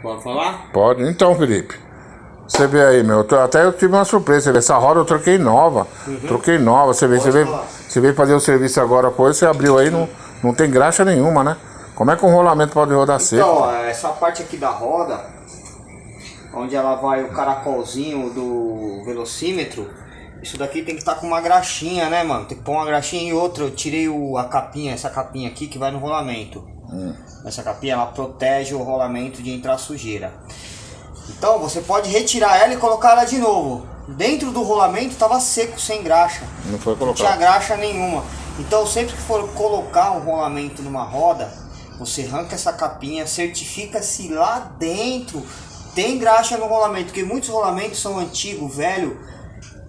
Pode falar? Pode. Então, Felipe, você vê aí, meu, até eu tive uma surpresa. Você vê, essa roda eu troquei nova. Troquei nova. Você veio fazer o serviço agora, coisa, você abriu aí, não tem graxa nenhuma, né? Como é que um rolamento pode rodar seco? Então, ó, essa parte aqui da roda, onde ela vai o caracolzinho do velocímetro, isso daqui tem que estar com uma graxinha, né, mano? Tem que pôr uma graxinha e outra. Eu tirei a capinha, essa capinha aqui que vai no rolamento. Essa capinha, ela protege o rolamento de entrar sujeira. Então, você pode retirar ela e colocar ela de novo. Dentro do rolamento estava seco, sem graxa. Não foi colocado. Não tinha graxa nenhuma. Então, sempre que for colocar um rolamento numa roda, você arranca essa capinha, certifica se lá dentro tem graxa no rolamento. Porque muitos rolamentos são antigos, velho,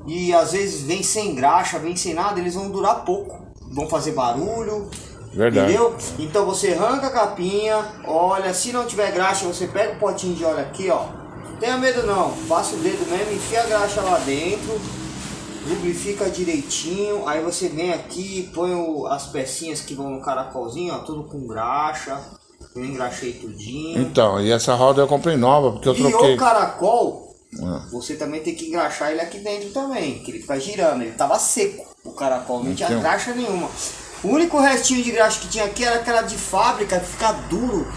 e às vezes vem sem graxa, vem sem nada, eles vão durar pouco. Vão fazer barulho. Verdade. Entendeu? Então você arranca a capinha, olha, se não tiver graxa, você pega o potinho de óleo aqui, ó. Não tenha medo não, passa o dedo mesmo, enfia a graxa lá dentro, lubrifica direitinho, aí você vem aqui, põe as pecinhas que vão no caracolzinho, ó, tudo com graxa. Eu engraxei tudinho. Então, e essa roda eu comprei nova, porque eu troquei. E o caracol, você também tem que engraxar ele aqui dentro também, que ele fica girando, ele tava seco, o caracol, não tinha graxa nenhuma. O único restinho de graxa que tinha aqui era aquela de fábrica, que fica duro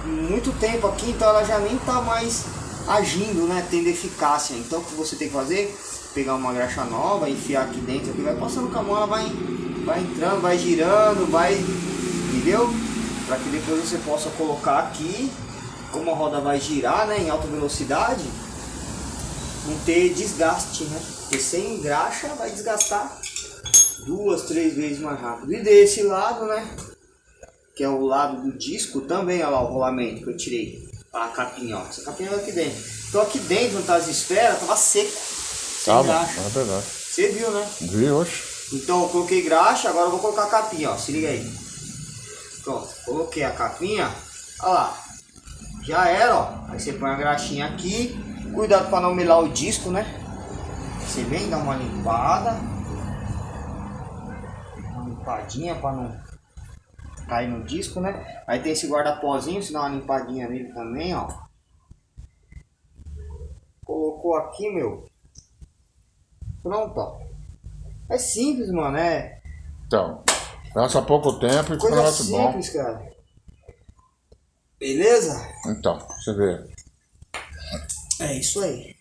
muito tempo aqui, então ela já nem tá mais agindo, né, tendo eficácia. Então o que você tem que fazer? Pegar uma graxa nova, enfiar aqui dentro, aqui, vai passando com a mão, ela vai entrando, vai girando, vai, entendeu? Para que depois você possa colocar aqui, como a roda vai girar, né, em alta velocidade, não ter desgaste, né? Porque sem graxa vai desgastar 2, 3 vezes mais rápido. E desse lado, né, que é o lado do disco, também, olha lá o rolamento que eu tirei, a capinha, ó, essa capinha vai aqui dentro. Então aqui dentro, onde tá as esferas, tava seco, sem graxa. É verdade. Você viu, né? Vi, oxe. Então eu coloquei graxa, agora eu vou colocar a capinha, ó, se liga aí. Pronto, coloquei a capinha, olha lá, já era, ó. Aí você põe a graxinha aqui, cuidado para não melar o disco, né? Você vem, dá uma limpada, limpadinha para não cair no disco, né? Aí tem esse guarda-pozinho, você dá uma limpadinha nele também, ó. Colocou aqui, meu. Pronto, ó. É simples, mano, é. Então, passa pouco tempo e fica um Coisa negócio bom. simples, cara. Beleza? Então, você vê. É isso aí.